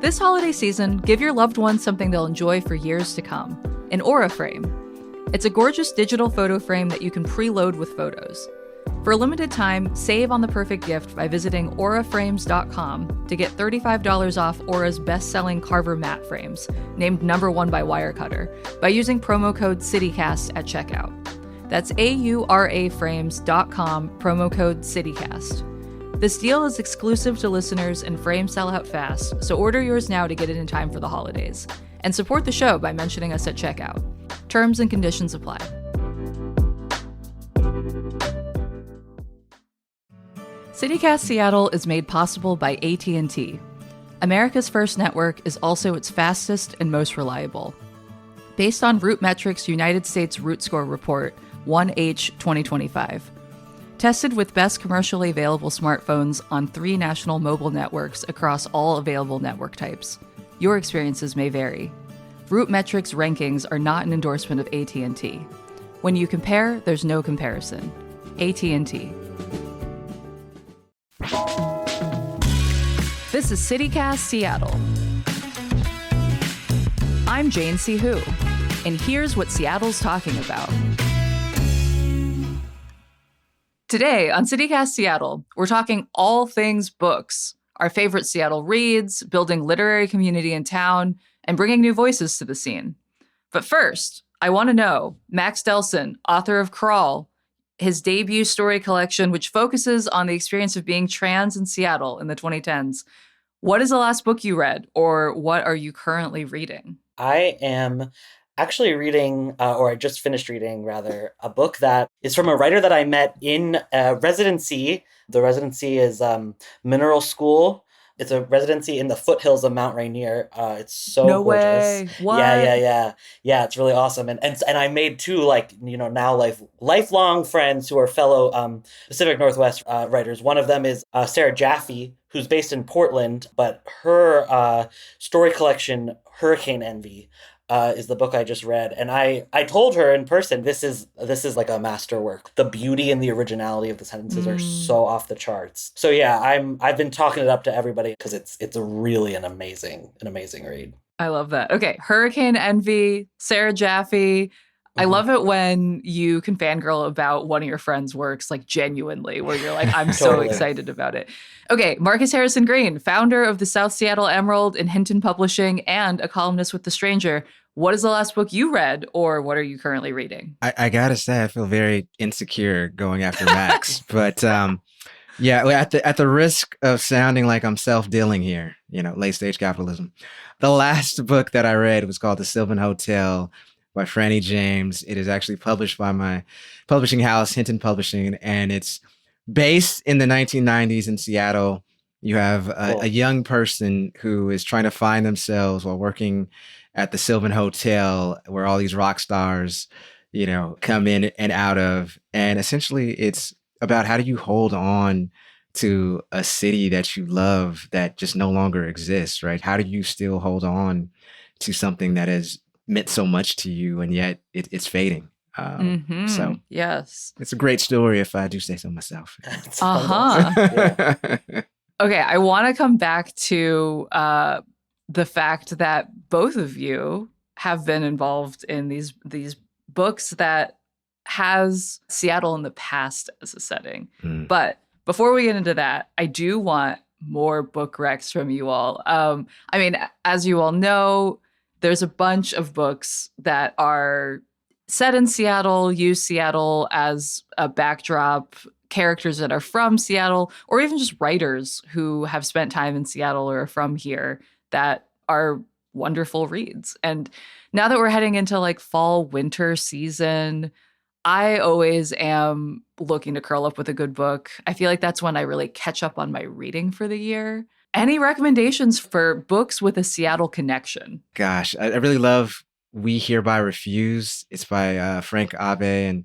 This holiday season, give your loved ones something they'll enjoy for years to come. An Aura frame. It's a gorgeous digital photo frame that you can preload with photos. For a limited time, save on the perfect gift by visiting auraframes.com to get $35 off Aura's best-selling Carver matte frames, named #1 by Wirecutter, by using promo code CityCast at checkout. That's auraframes.com, promo code CityCast. This deal is exclusive to listeners and frames sell out fast, so order yours now to get it in time for the holidays. And support the show by mentioning us at checkout. Terms and conditions apply. CityCast Seattle is made possible by AT&T. America's first network is also its fastest and most reliable. Based on RootMetrics' United States Root Score Report, 1H 2025. Tested with best commercially available smartphones on 3 national mobile networks across all available network types. Your experiences may vary. RootMetrics rankings are not an endorsement of AT&T. When you compare, there's no comparison. AT&T. This is CityCast Seattle. I'm Jane C. Hu, and here's what Seattle's talking about. Today on CityCast Seattle, we're talking all things books, our favorite Seattle reads, building literary community in town, and bringing new voices to the scene. But first, I want to know, Max Delsohn, author of Crawl, his debut story collection, which focuses on the experience of being trans in Seattle in the 2010s. What is the last book you read, or what are you currently reading? I am actually reading, or I just finished reading, rather, a book that is from a writer that I met in residency. The residency is Mineral School. It's a residency in the foothills of Mount Rainier. It's so No gorgeous. way. What? Yeah, it's really awesome. And I made 2 now lifelong friends who are fellow Pacific Northwest writers. One of them is Sarah Jaffe, who's based in Portland, but her story collection, Hurricane Envy, is the book I just read. And I told her in person, this is like a masterwork. The beauty and the originality of the sentences are so off the charts. So yeah, I've been talking it up to everybody because it's really an amazing read. I love that. Okay, Hurricane Envy, Sarah Jaffe. I love it when you can fangirl about one of your friends' works, like genuinely, where you're like, I'm so Totally. excited about it. Okay, Marcus Harrison Green, founder of the South Seattle Emerald and Hinton Publishing and a columnist with The Stranger. What is the last book you read, or what are you currently reading? I gotta say, I feel very insecure going after Max, but yeah, at the risk of sounding like I'm self-dealing here, late stage capitalism. The last book that I read was called The Sylvan Hotel by Franny James. It is actually published by my publishing house, Hinton Publishing, and it's based in the 1990s in Seattle. You have a young person who is trying to find themselves while working at the Sylvan Hotel, where all these rock stars, come in and out of. And essentially, it's about how do you hold on to a city that you love that just no longer exists, right? How do you still hold on to something that has meant so much to you, and yet it's fading? So yes, it's a great story, if I do say so myself. Yeah. Okay, I want to come back to the fact that both of you have been involved in these books that has Seattle in the past as a setting. But before we get into that, I do want more book recs from you all. As you all know, there's a bunch of books that are set in Seattle, use Seattle as a backdrop, characters that are from Seattle, or even just writers who have spent time in Seattle or are from here that are wonderful reads. And now that we're heading into like fall, winter season, I always am looking to curl up with a good book. I feel like that's when I really catch up on my reading for the year. Any recommendations for books with a Seattle connection? Gosh, I really love We Hereby Refuse. It's by Frank Abe and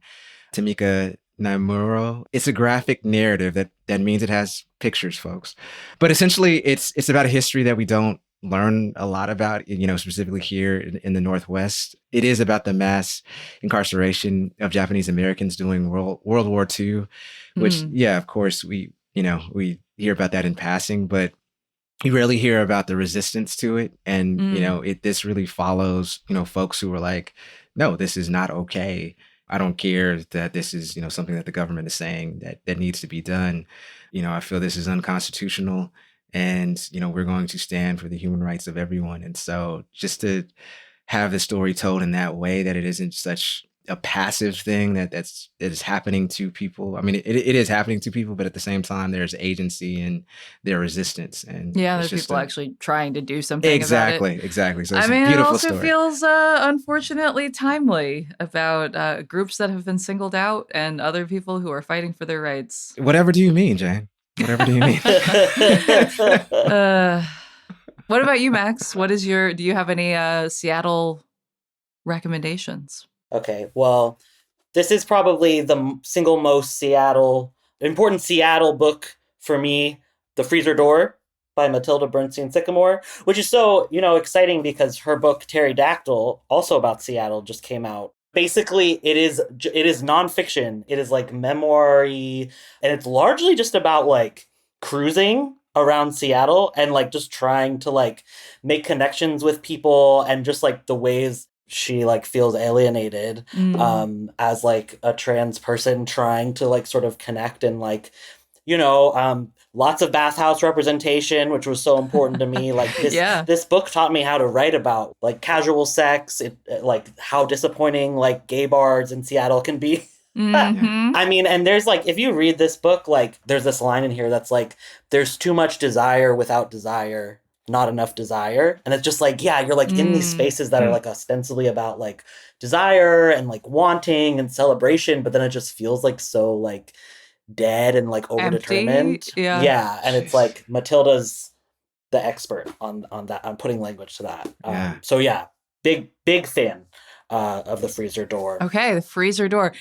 Tamika Naimuro. It's a graphic narrative that means it has pictures, folks. But essentially, it's about a history that we don't learn a lot about, specifically here in the Northwest. It is about the mass incarceration of Japanese Americans during World War II, which, yeah, of course, we hear about that in passing, but you rarely hear about the resistance to it. And, this really follows, folks who were like, no, this is not okay. I don't care that this is, something that the government is saying that needs to be done. I feel this is unconstitutional, and, we're going to stand for the human rights of everyone. And so just to have the story told in that way, that it isn't such a passive thing that is happening to people. I mean, it is happening to people, but at the same time, there's agency and their resistance. And there's people actually trying to do something exactly, about it. Exactly. So it's a beautiful it also story. Feels unfortunately timely about groups that have been singled out and other people who are fighting for their rights. Whatever do you mean, Jane? Whatever do you mean? What about you, Max? Do you have any Seattle recommendations? Okay, well, this is probably the single most important Seattle book for me, The Freezer Door by Matilda Bernstein Sycamore, which is so, exciting because her book Pterodactyl, also about Seattle, just came out. Basically, it is nonfiction. It is like memoir-y, and it's largely just about like cruising around Seattle and like just trying to like make connections with people, and just like the ways she like feels alienated as like a trans person trying to like sort of connect, and like, lots of bathhouse representation, which was so important to me. Like this book taught me how to write about like casual sex, like how disappointing like gay bars in Seattle can be. Mm-hmm. I mean, and there's like, if you read this book, like there's this line in here that's like, there's too much desire without desire, not enough desire. And it's just like, yeah, you're like in these spaces that are like ostensibly about like desire and like wanting and celebration, but then it just feels like so like dead and like overdetermined. Empty. Yeah. And it's like Matilda's the expert on that, on putting language to that. So yeah, big fan of The Freezer Door. Okay, The Freezer Door.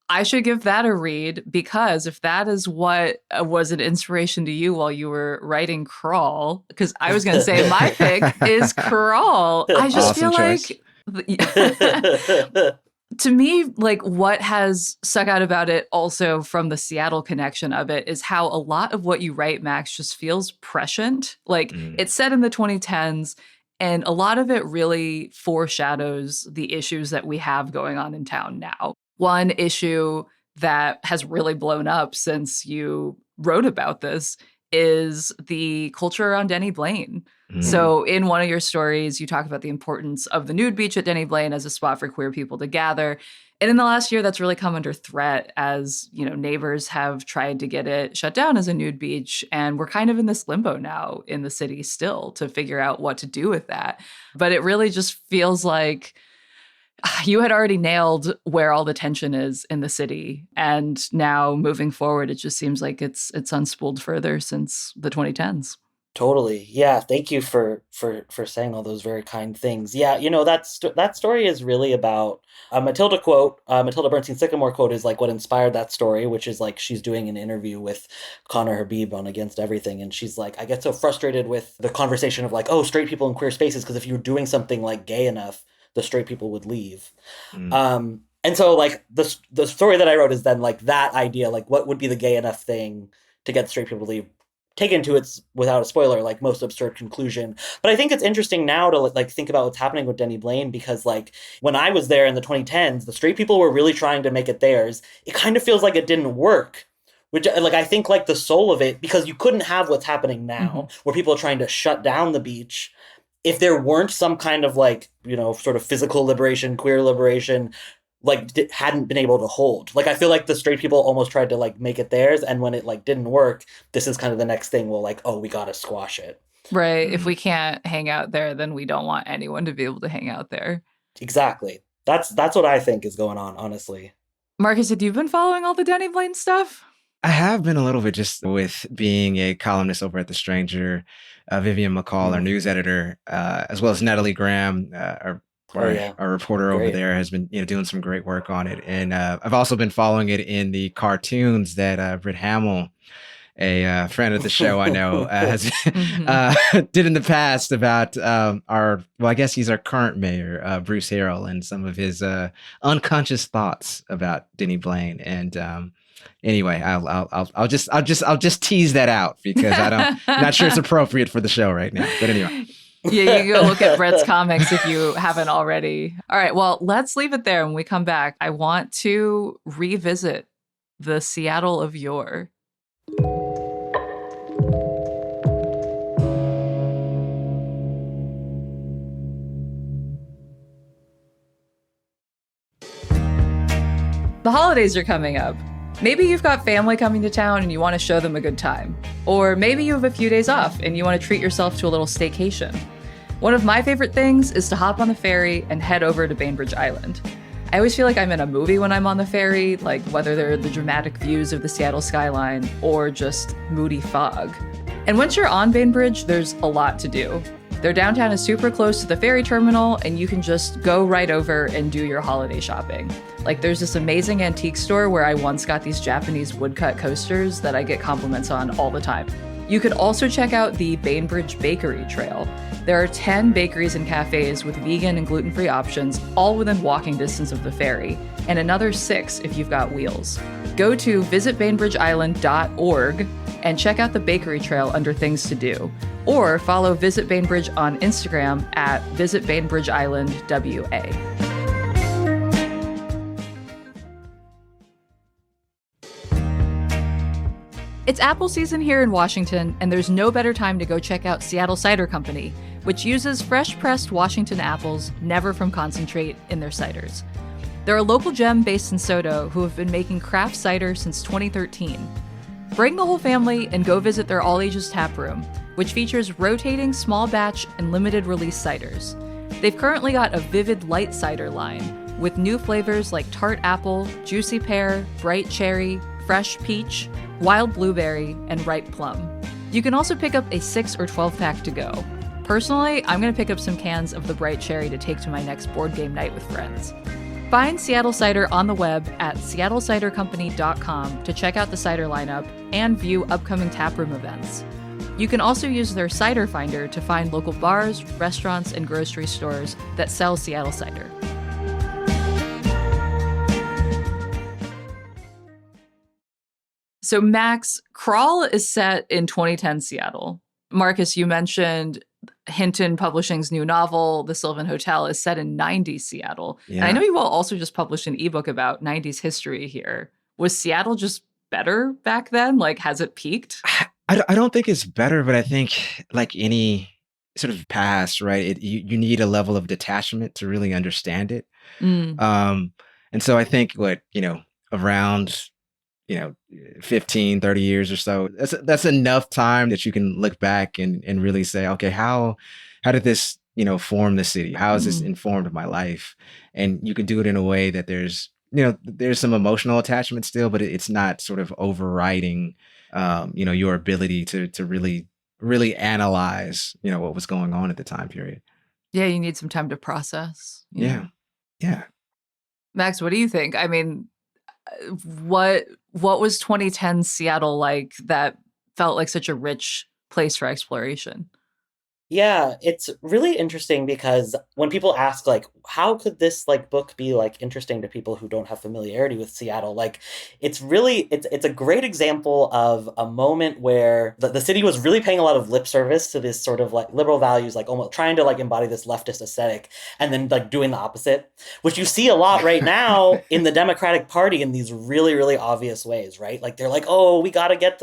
I should give that a read, because if that is what was an inspiration to you while you were writing Crawl, because I was going to say my pick is Crawl. I just awesome feel choice. like, to me, like what has stuck out about it also from the Seattle connection of it is how a lot of what you write, Max, just feels prescient. Like it's set in the 2010s. And a lot of it really foreshadows the issues that we have going on in town now. One issue that has really blown up since you wrote about this is the culture around Denny Blaine. So in one of your stories, you talk about the importance of the nude beach at Denny Blaine as a spot for queer people to gather. And in the last year, that's really come under threat as, neighbors have tried to get it shut down as a nude beach. And we're kind of in this limbo now in the city still to figure out what to do with that. But it really just feels like you had already nailed where all the tension is in the city. And now moving forward, it just seems like it's unspooled further since the 2010s. Totally. Yeah. Thank you for saying all those very kind things. Yeah. That story is really about a Matilda quote. Matilda Bernstein Sycamore quote is like what inspired that story, which is like she's doing an interview with Conor Habib on Against Everything. And she's like, I get so frustrated with the conversation of like, oh, straight people in queer spaces, because if you're doing something like gay enough, the straight people would leave. And so like the story that I wrote is then like that idea, like what would be the gay enough thing to get straight people to leave, taken to its, without a spoiler, like most absurd conclusion. But I think it's interesting now to like think about what's happening with Denny Blaine, because like when I was there in the 2010s, the straight people were really trying to make it theirs. It kind of feels like it didn't work, which like I think like the soul of it, because you couldn't have what's happening now where people are trying to shut down the beach if there weren't some kind of like, sort of physical liberation, queer liberation, like hadn't been able to hold. Like I feel like the straight people almost tried to like make it theirs, and when it like didn't work, this is kind of the next thing. We'll like, oh, we gotta squash it. Right. If we can't hang out there, then we don't want anyone to be able to hang out there. Exactly. That's what I think is going on, honestly. Marcus, have you been following all the Denny Blaine stuff? I have been a little bit, just with being a columnist over at The Stranger. Vivian McCall, our news editor, as well as Natalie Graham, our reporter over there, has been doing some great work on it. And I've also been following it in the cartoons that Britt Hamill, a friend of the show I know, has did in the past about I guess he's our current mayor, Bruce Harrell, and some of his unconscious thoughts about Denny Blaine. And Anyway, I'll just tease that out because I'm not sure it's appropriate for the show right now. But anyway. Yeah, you can go look at Brett's comics if you haven't already. All right, well, let's leave it there. When we come back, I want to revisit the Seattle of yore. The holidays are coming up. Maybe you've got family coming to town and you want to show them a good time. Or maybe you have a few days off and you want to treat yourself to a little staycation. One of my favorite things is to hop on the ferry and head over to Bainbridge Island. I always feel like I'm in a movie when I'm on the ferry, like whether they're the dramatic views of the Seattle skyline or just moody fog. And once you're on Bainbridge, there's a lot to do. Their downtown is super close to the ferry terminal, and you can just go right over and do your holiday shopping. Like there's this amazing antique store where I once got these Japanese woodcut coasters that I get compliments on all the time. You could also check out the Bainbridge Bakery Trail. There are 10 bakeries and cafes with vegan and gluten-free options, all within walking distance of the ferry, and another 6 if you've got wheels. Go to visitbainbridgeisland.org and check out the Bakery Trail under Things to Do. Or follow Visit Bainbridge on Instagram at visitbainbridgeislandWA. It's apple season here in Washington, and there's no better time to go check out Seattle Cider Company, which uses fresh-pressed Washington apples, never from concentrate, in their ciders. They're a local gem based in SoDo who have been making craft cider since 2013. Bring the whole family and go visit their all-ages tap room, which features rotating small batch and limited release ciders. They've currently got a vivid light cider line with new flavors like tart apple, juicy pear, bright cherry, fresh peach, wild blueberry, and ripe plum. You can also pick up a 6 or 12 pack to go. Personally, I'm going to pick up some cans of the bright cherry to take to my next board game night with friends. Find Seattle Cider on the web at seattlecidercompany.com to check out the cider lineup and view upcoming taproom events. You can also use their cider finder to find local bars, restaurants, and grocery stores that sell Seattle cider. So Max, Crawl is set in 2010 Seattle. Marcus, you mentioned Hinton Publishing's new novel, The Sylvan Hotel, is set in 90s Seattle. Yeah. And I know you all also just published an ebook about 90s history here. Was Seattle just better back then? Like, has it peaked? I don't think it's better, but I think like any sort of past, right, you need a level of detachment to really understand it. And so I think around 15, 30 years or so, that's enough time that you can look back and really say, okay, how did this, form the city? How has this informed my life? And you can do it in a way that there's some emotional attachment still, but it's not sort of overriding, your ability to really analyze, what was going on at the time period. Yeah, you need some time to process. Yeah. Max, what do you think? I mean, what was 2010 Seattle like that felt like such a rich place for exploration? Yeah, it's really interesting because when people ask, like, how could this, like, book be, like, interesting to people who don't have familiarity with Seattle? Like, it's a great example of a moment where the city was really paying a lot of lip service to this sort of, like, liberal values, like, almost trying to, like, embody this leftist aesthetic, and then, like, doing the opposite, which you see a lot right now in the Democratic Party in these really, really obvious ways, right? Like, they're like, oh, we gotta get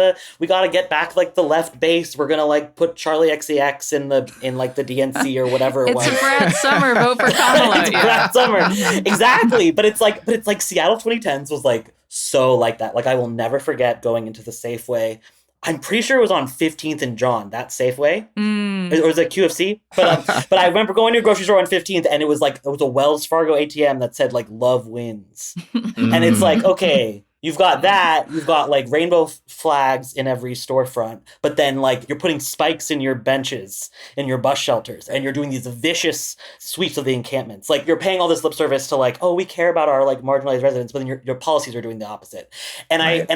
back, like, the left base. We're gonna, like, put Charlie XCX in like the DNC or whatever it was. It's a Brad Summer, vote for Kamala. It's Brad Summer. Exactly. But it's like Seattle 2010s was like so like that. Like I will never forget going into the Safeway. I'm pretty sure it was on 15th and John, that Safeway. Or was it QFC? But I remember going to a grocery store on 15th and it was a Wells Fargo ATM that said like love wins. And it's like, okay, you've got that. You've got like rainbow flags in every storefront, but then like you're putting spikes in your benches in your bus shelters, and you're doing these vicious sweeps of the encampments. Like you're paying all this lip service to like, oh, we care about our like marginalized residents, but then your policies are doing the opposite. And right.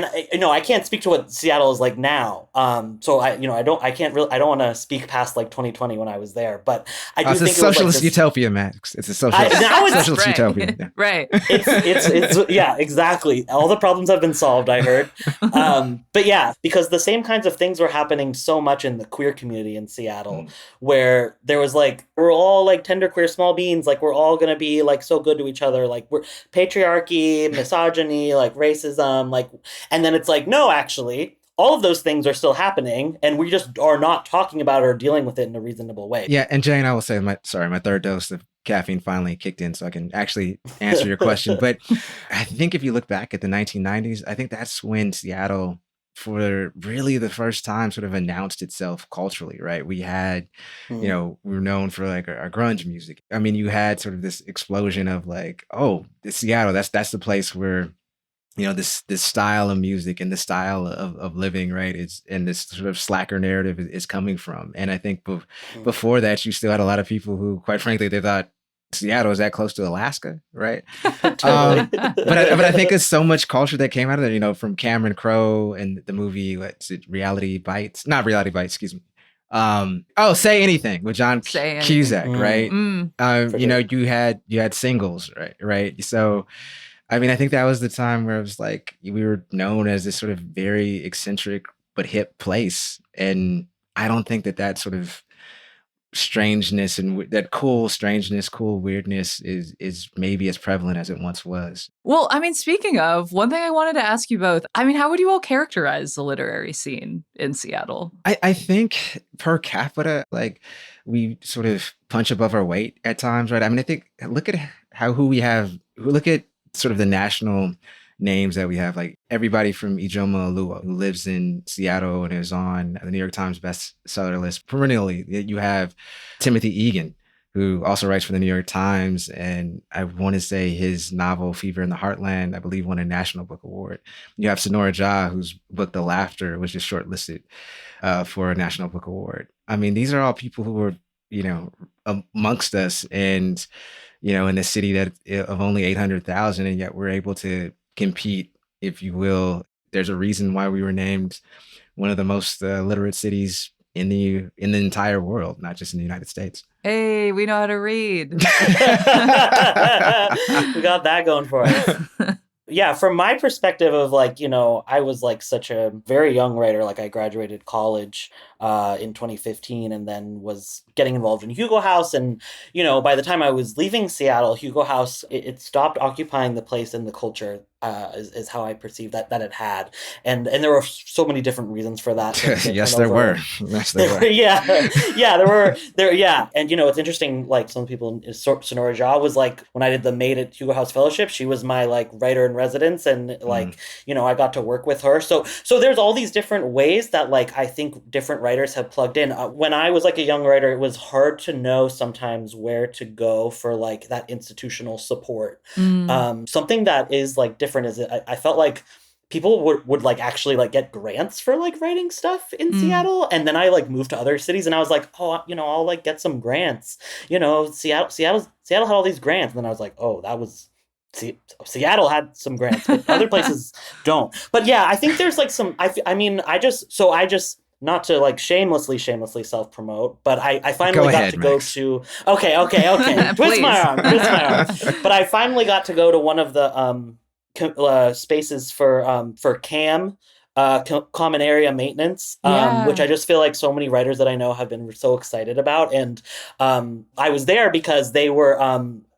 I can't speak to what Seattle is like now. So I don't want to speak past like 2020 when I was there, but I do think it's a socialist utopia, Max. It's a socialist right. utopia. Yeah. Right. It's yeah, exactly. All the problems problems have been solved, I heard. But yeah, because the same kinds of things were happening so much in the queer community in Seattle, where there was like, we're all like tender queer small beings, like we're all going to be like so good to each other, like we're patriarchy, misogyny, like racism, like, and then it's like, no, actually, all of those things are still happening, and we just are not talking about it or dealing with it in a reasonable way. Yeah, and Jane, I will say, my third dose of caffeine finally kicked in, so I can actually answer your question. But I think if you look back at the 1990s, I think that's when Seattle, for really the first time, sort of announced itself culturally, right? We had, we were known for like our grunge music. I mean, you had sort of this explosion of like, oh, Seattle, that's the place where this style of music and the style of living, right, is, and this sort of slacker narrative is coming from. And I think before that, you still had a lot of people who, quite frankly, they thought Seattle is that close to Alaska, right? But I think there's so much culture that came out of there, from Cameron Crowe and the movie, what's it, Reality Bites? Not Reality Bites, excuse me. Say Anything with John Cusack, right? You had Singles, right? So I mean, I think that was the time where it was like we were known as this sort of very eccentric but hip place. And I don't think that sort of strangeness and that cool strangeness, cool weirdness is maybe as prevalent as it once was. Well, I mean, speaking of, one thing I wanted to ask you both, I mean, how would you all characterize the literary scene in Seattle? I think per capita, like we sort of punch above our weight at times, right? I mean, I think look at look at sort of the national names that we have, like everybody from Ijoma Oluo, who lives in Seattle and is on the New York Times bestseller list perennially. You have Timothy Egan, who also writes for the New York Times, and I want to say his novel Fever in the Heartland, I believe, won a National Book Award. You have Sonora Jha, whose book The Laughter was just shortlisted for a National Book Award. I mean, these are all people who were, amongst us, and in a city that of only 800,000, and yet we're able to compete, if you will. There's a reason why we were named one of the most literate cities in the entire world, not just in the United States. Hey, we know how to read. We got that going for us. Yeah, from my perspective of like, I was like such a very young writer. Like I graduated college in 2015 and then was getting involved in Hugo House. And, by the time I was leaving Seattle, Hugo House, it stopped occupying the place in the culture, is how I perceived that it had. And there were so many different reasons for that. Yes, there were. Yeah, there were. Yeah. And, it's interesting, like some people, Sonora Jha was like, when I did the Made at Hugo House Fellowship, she was my like writer in residence. And like, I got to work with her. So there's all these different ways that like, I think different writers have plugged in. When I was like a young writer, it was hard to know sometimes where to go for like that institutional support. Something that is like different is I felt like people would like actually like get grants for like writing stuff in Seattle. And then I like moved to other cities and I was like, oh, I'll like get some grants. Seattle had all these grants. And then I was like, oh, that was Seattle had some grants, but other places don't. But yeah, I think there's like some, I just not to like shamelessly self-promote, but I finally got to go to, okay. Twist my arm. But I finally got to go to one of the spaces for CAM, common area maintenance, which I just feel like so many writers that I know have been so excited about. And I was there because they were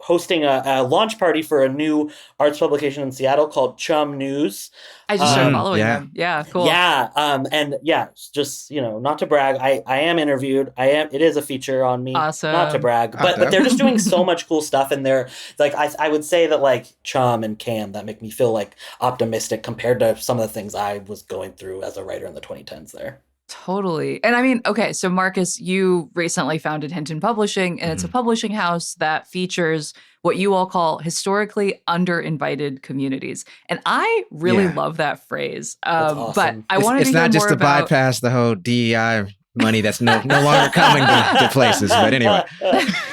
hosting a launch party for a new arts publication in Seattle called Chum News. I just started following them. Yeah, cool. Yeah, and yeah, just not to brag, I am interviewed. It is a feature on me. Awesome. Not to brag, but they're just doing so much cool stuff, and they're like I would say that like Chum and Cam that make me feel like optimistic compared to some of the things I was going through as a writer in the 2010s there. Totally. And I mean, okay, so Marcus, you recently founded Hinton Publishing, and it's a publishing house that features what you all call historically underinvited communities. And I really love that phrase. Awesome. But I wanted to hear more about... It's not just to bypass the whole DEI money that's no longer coming to places. But anyway.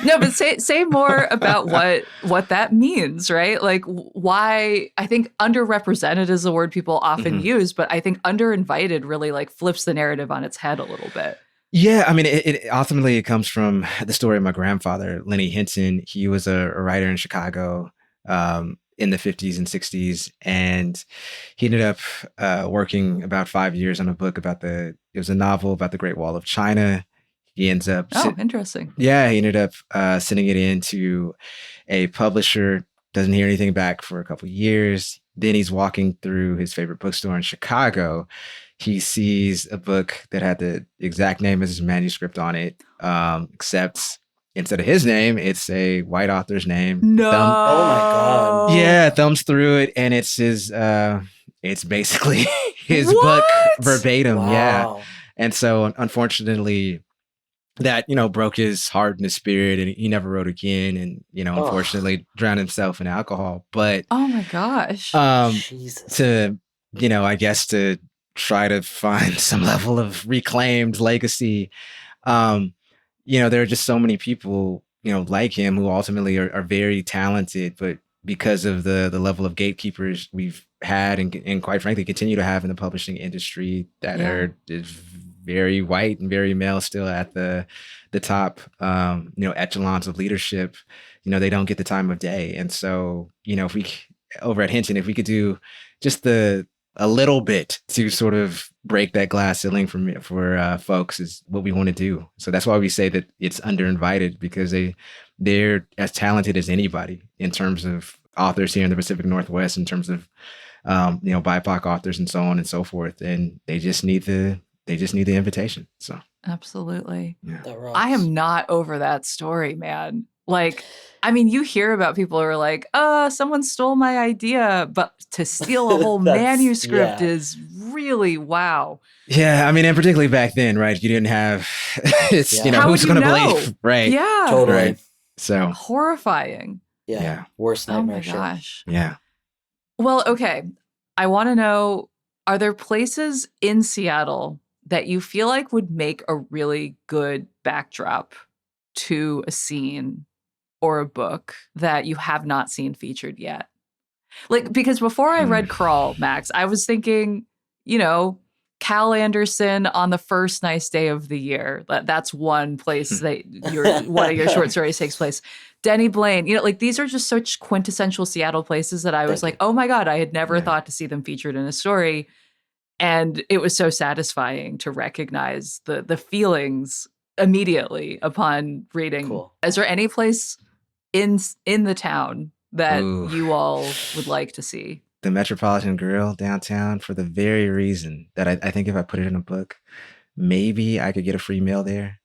No, but say more about what that means, right? Like why I think underrepresented is a word people often use, but I think underinvited really like flips the narrative on its head a little bit. Yeah, I mean, it ultimately it comes from the story of my grandfather, Lenny Hinton. He was a writer in Chicago. in the 50s and 60s. And he ended up working about 5 years on a book about it was a novel about the Great Wall of China. He ends up... interesting. Yeah, he ended up sending it in to a publisher, doesn't hear anything back for a couple of years. Then he's walking through his favorite bookstore in Chicago. He sees a book that had the exact name as his manuscript on it, except instead of his name, it's a white author's name. No. Oh my God. Yeah, thumbs through it, and it's his. It's basically his book verbatim. Wow. Yeah, and so unfortunately, that broke his heart and his spirit, and he never wrote again, and unfortunately drowned himself in alcohol. But oh my gosh, Jesus. To I guess to try to find some level of reclaimed legacy. There are just so many people, like him who ultimately are very talented, but because of the level of gatekeepers we've had and quite frankly continue to have in the publishing industry that are very white and very male still at the top, echelons of leadership, they don't get the time of day. And so, if we over at Hinton, if we could do just a little bit to sort of break that glass ceiling for folks is what we want to do. So that's why we say that it's underinvited, because they're as talented as anybody in terms of authors here in the Pacific Northwest, in terms of BIPOC authors and so on and so forth. And they just need the invitation. So absolutely. Yeah. I am not over that story, man. Like, I mean, you hear about people who are like, someone stole my idea, but to steal a whole manuscript is really wow. Yeah, I mean, and particularly back then, right? You didn't have, it's, who's going to believe, right? Yeah. Totally. Right. So horrifying. Yeah. Worst nightmare shit. Oh my gosh. Yeah. Well, okay. I want to know, are there places in Seattle that you feel like would make a really good backdrop to a scene or a book that you have not seen featured yet? Like, because before I read Crawl, Max, I was thinking, Cal Anderson on the first nice day of the year. That's one place that one of your short stories takes place. Denny Blaine, these are just such quintessential Seattle places that I was like, oh my God, I had never thought to see them featured in a story. And it was so satisfying to recognize the feelings immediately upon reading. Cool. Is there any place in the town that you all would like to see? The Metropolitan Grill downtown, for the very reason that I think if I put it in a book, maybe I could get a free meal there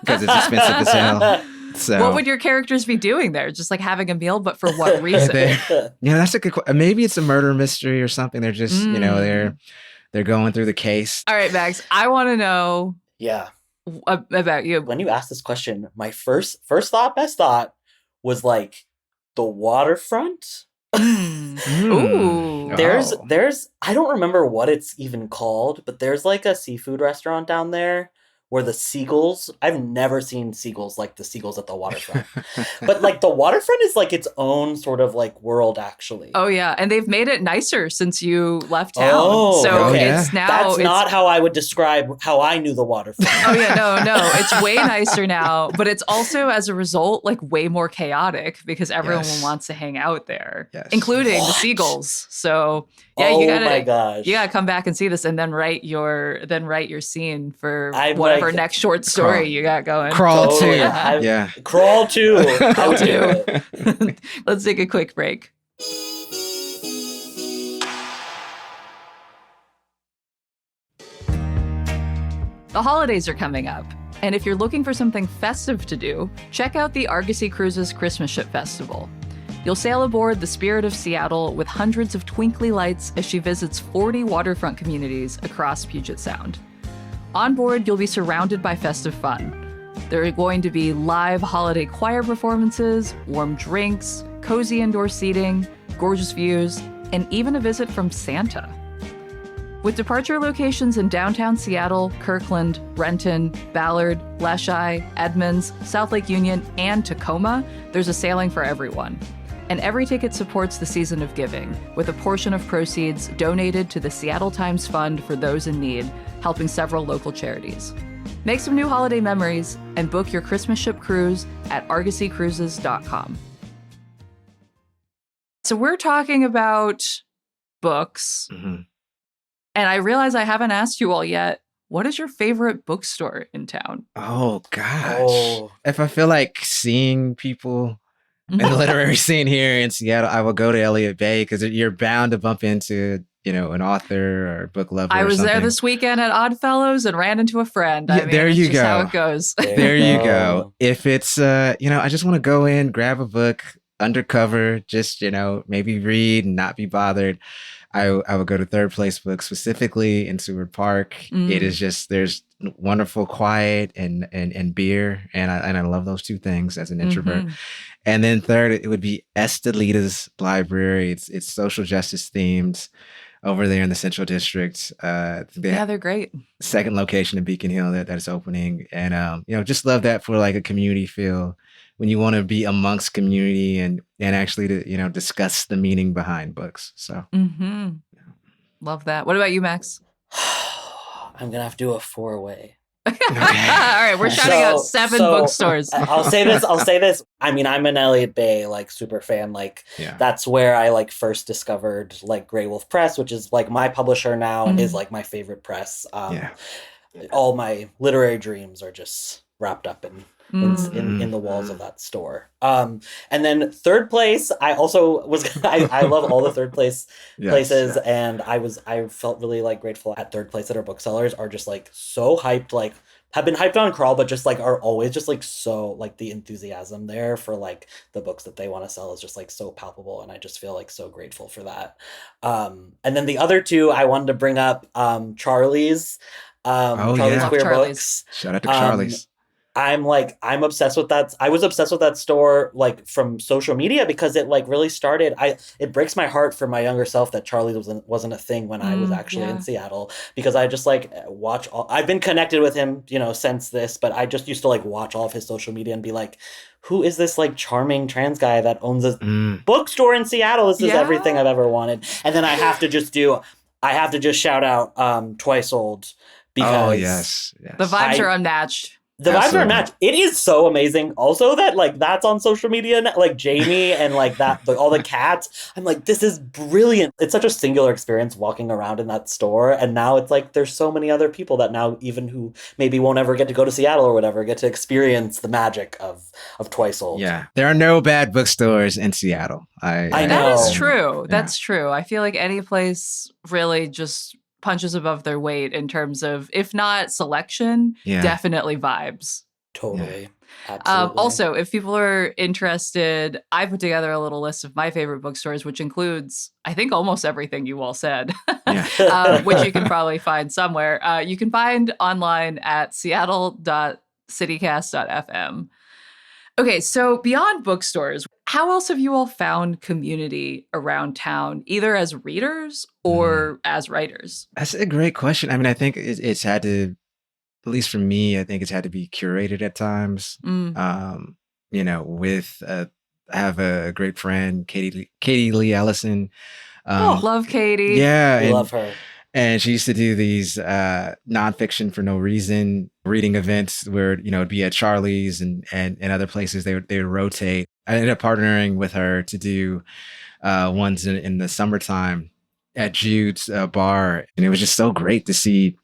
because it's expensive as hell. So, what would your characters be doing there? Just like having a meal, but for what reason? That's a good question. Maybe it's a murder mystery or something. They're just, they're going through the case. All right, Max, I want to know about you. When you asked this question, my best thought was like the waterfront. Ooh. There's I don't remember what it's even called, but there's like a seafood restaurant down there where the seagulls, I've never seen seagulls like the seagulls at the waterfront. But like the waterfront is like its own sort of like world actually. Oh yeah, and they've made it nicer since you left town. It's now That's not how I would describe how I knew the waterfront. Oh yeah, no. It's way nicer now, but it's also as a result like way more chaotic because everyone wants to hang out there, including the seagulls. So yeah, you gotta come back and see this, and then write your scene for whatever next short story you got going. Crawl 2. Crawl 2. I would do it. Let's take a quick break. The holidays are coming up, and if you're looking for something festive to do, check out the Argosy Cruises Christmas Ship Festival. You'll sail aboard the Spirit of Seattle with hundreds of twinkly lights as she visits 40 waterfront communities across Puget Sound. On board, you'll be surrounded by festive fun. There are going to be live holiday choir performances, warm drinks, cozy indoor seating, gorgeous views, and even a visit from Santa. With departure locations in downtown Seattle, Kirkland, Renton, Ballard, Leschi, Edmonds, South Lake Union, and Tacoma, there's a sailing for everyone. And every ticket supports the season of giving, with a portion of proceeds donated to the Seattle Times Fund for those in need, helping several local charities. Make some new holiday memories and book your Christmas ship cruise at argosycruises.com. So we're talking about books. Mm-hmm. And I realize I haven't asked you all yet. What is your favorite bookstore in town? Oh gosh. Oh. If I feel like seeing people in the literary scene here in Seattle, I will go to Elliott Bay because you're bound to bump into, an author or book lover I or was something. there this weekend at Oddfellows and ran into a friend. Yeah, I mean, there it's you just how go. it goes. There you go. If it's, I just want to go in, grab a book undercover, just, maybe read and not be bothered. I would go to Third Place Books, specifically in Seward Park. It is just, there's wonderful quiet and beer. And I love those two things as an introvert. And then third, it would be Estelita's Library. It's social justice themed over there in the Central District. They're great. Second location in Beacon Hill that's opening. And, just love that for like a community feel when you want to be amongst community and actually to, discuss the meaning behind books. So love that. What about you, Max? I'm going to have to do a 4-way. Okay. All right, we're shouting out 7 bookstores. I'll say this. I mean, I'm an Elliott Bay super fan. That's where I first discovered Grey Wolf Press, which is my publisher now and is my favorite press. All my literary dreams are just wrapped up in the walls of that store. And then Third Place, I also was I love all the Third Place places, and I felt really grateful at Third Place that our booksellers are just so hyped, have been hyped on Crawl, but just are always just so the enthusiasm there for the books that they want to sell is just so palpable, and I just feel so grateful for that. And then the other two I wanted to bring up, Charlie's Queer Books. Shout out to Charlie's. I'm obsessed with that. I was obsessed with that store from social media because it really started. It breaks my heart for my younger self that Charlie wasn't a thing when I was actually in Seattle, because I just watch all. I've been connected with him, since this, but I just used to watch all of his social media and be like, who is this charming trans guy that owns a bookstore in Seattle? This is everything I've ever wanted. And then I have to just shout out Twice Old, because yes. The vibes are unmatched. The vibes are matched. It is so amazing. Also, that that's on social media, Jamie and all the cats. I'm this is brilliant. It's such a singular experience walking around in that store, and now it's there's so many other people that now, even who maybe won't ever get to go to Seattle or whatever, get to experience the magic of Twice Old. Yeah, there are no bad bookstores in Seattle. I know. That is true. Yeah. That's true. I feel like any place really just punches above their weight in terms of, if not selection, definitely vibes. Totally. Absolutely. Also, if people are interested, I put together a little list of my favorite bookstores, which includes, I think, almost everything you all said, which you can probably find somewhere. You can find online at seattle.citycast.fm. Okay, so beyond bookstores, how else have you all found community around town, either as readers or as writers? That's a great question. I mean, I think it's had to, at least for me, I think it's had to be curated at times. I have a great friend, Katie Lee Ellison. Love Katie. Yeah. Love her. And she used to do these nonfiction for no reason reading events where, it'd be at Charlie's and other places. They would rotate. I ended up partnering with her to do ones in the summertime at Jude's bar. And it was just so great to see.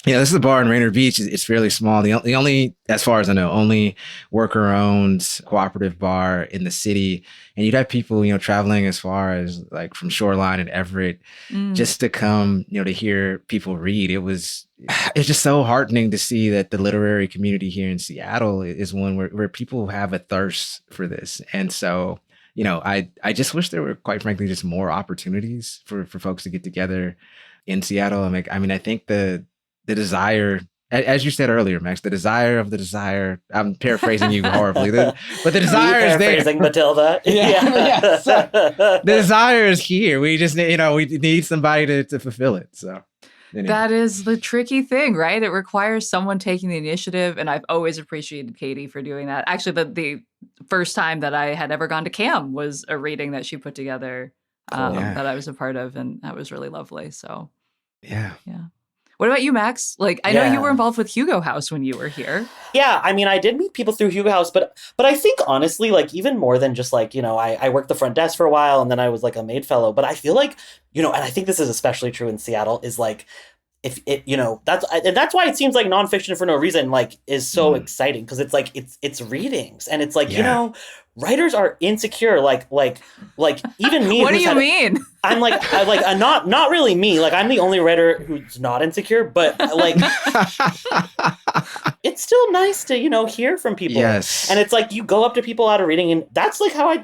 This is a bar in Rainier Beach. It's fairly small. The only, as far as I know, only worker-owned cooperative bar in the city. And you'd have people, traveling as far as from Shoreline and Everett just to come, to hear people read. It's just so heartening to see that the literary community here in Seattle is one where people have a thirst for this. And so, I just wish there were, quite frankly, just more opportunities for folks to get together in Seattle. I think the desire, as you said earlier, Max, the desire, I'm paraphrasing you horribly, but the desire is there. Paraphrasing Matilda. Yeah. So, the desire is here. We just need, we need somebody to fulfill it. So anyway. That is the tricky thing, right? It requires someone taking the initiative, and I've always appreciated Katie for doing that. Actually, the first time that I had ever gone to CAM was a reading that she put together that I was a part of, and that was really lovely. So yeah. What about you, Max? Like, I know you were involved with Hugo House when you were here. Yeah, I mean, I did meet people through Hugo House, but I think honestly, like even more than just like, I worked the front desk for a while and then I was like a maid fellow, but I feel like, and I think this is especially true in Seattle, is like, if it, that's why it seems like nonfiction for no reason, like, is so exciting, because it's like, it's readings, and it's like, writers are insecure, like even me. What do you mean? I'm not really me. Like, I'm the only writer who's not insecure, but like, it's still nice to, hear from people. Yes. And it's like, you go up to people out of reading, and that's like how I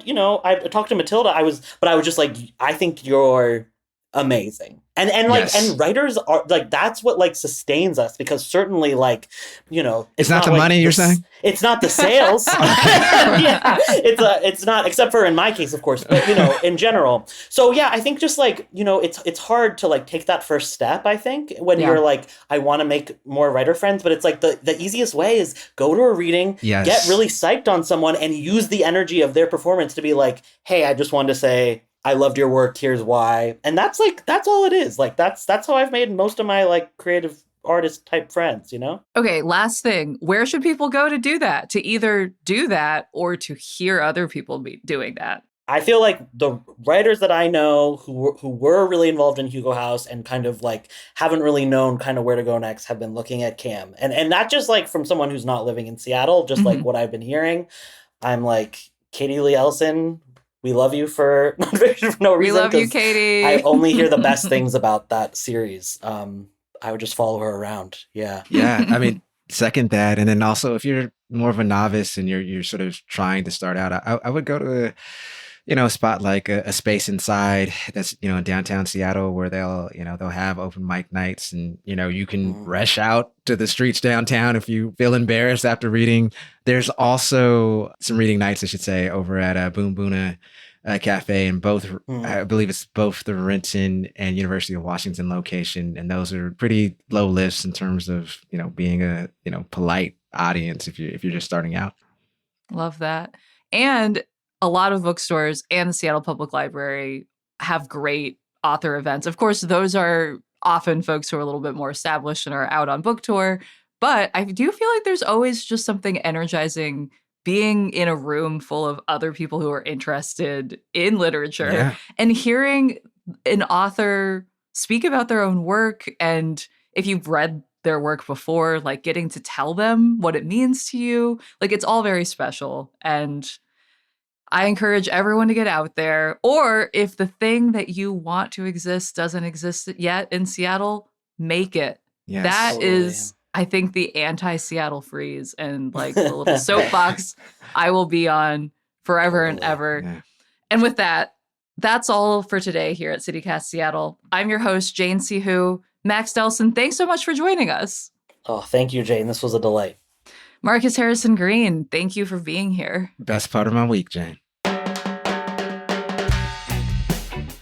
talked to Matilda. I was just like, I think you're amazing. And like, and writers are like, that's what like sustains us, because certainly like, it's not the money you're saying? It's not the sales. Yeah, it's not, except for in my case, of course, but in general. So yeah, I think just like, it's hard to like take that first step, I think, when you're like, I want to make more writer friends, but it's like the easiest way is go to a reading, get really psyched on someone, and use the energy of their performance to be like, hey, I just wanted to say, I loved your work, here's why. And that's all it is. Like, that's how I've made most of my like creative artist type friends, Okay, last thing. Where should people go to do that? To either do that or to hear other people be doing that? I feel like the writers that I know who were really involved in Hugo House and kind of like haven't really known kind of where to go next have been looking at Cam. And not just like from someone who's not living in Seattle, just like what I've been hearing. I'm like, Katie Lee Ellison, we love you for nonfiction for no reason. We love you, Katie. I only hear the best things about that series. I would just follow her around. Yeah. Yeah. I mean, second that. And then also, if you're more of a novice and you're sort of trying to start out, I would go to a spot like a Space Inside that's, in downtown Seattle, where they'll have open mic nights, and, you can rush out to the streets downtown if you feel embarrassed after reading. There's also some reading nights, I should say, over at Boom Boona Cafe, and both, I believe it's both the Renton and University of Washington location. And those are pretty low lifts in terms of, being a, polite audience if you're just starting out. Love that. And a lot of bookstores and the Seattle Public Library have great author events. Of course, those are often folks who are a little bit more established and are out on book tour. But I do feel like there's always just something energizing being in a room full of other people who are interested in literature and hearing an author speak about their own work. And if you've read their work before, like getting to tell them what it means to you, like it's all very special. And I encourage everyone to get out there. Or if the thing that you want to exist doesn't exist yet in Seattle, make it. Yes. That is, I think, the anti-Seattle freeze and like the little soapbox I will be on forever and ever. Yeah. And with that, that's all for today here at CityCast Seattle. I'm your host, Jane Sihu. Max Delsohn, thanks so much for joining us. Oh, thank you, Jane. This was a delight. Marcus Harrison Green, thank you for being here. Best part of my week, Jane.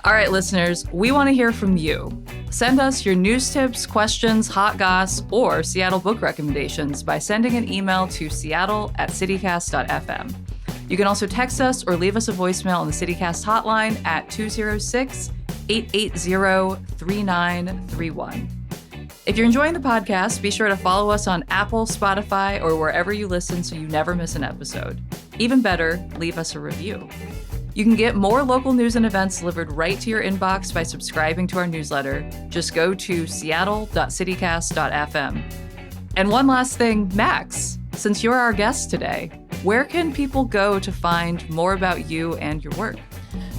All right, listeners, we want to hear from you. Send us your news tips, questions, hot goss, or Seattle book recommendations by sending an email to seattle@citycast.fm. You can also text us or leave us a voicemail on the CityCast hotline at 206-880-3931. If you're enjoying the podcast, be sure to follow us on Apple, Spotify, or wherever you listen so you never miss an episode. Even better, leave us a review. You can get more local news and events delivered right to your inbox by subscribing to our newsletter. Just go to seattle.citycast.fm. And one last thing, Max, since you're our guest today, where can people go to find more about you and your work?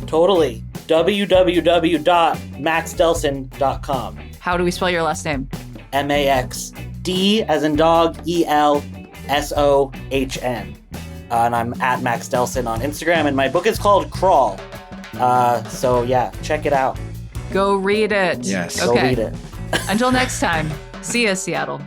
Totally. www.maxdelsohn.com. How do we spell your last name? MAXD as in dog, ELSOHN. And I'm at Max Delsohn on Instagram, and my book is called Crawl. So yeah, check it out. Go read it. Yes. Okay. Go read it. Until next time, see ya, Seattle.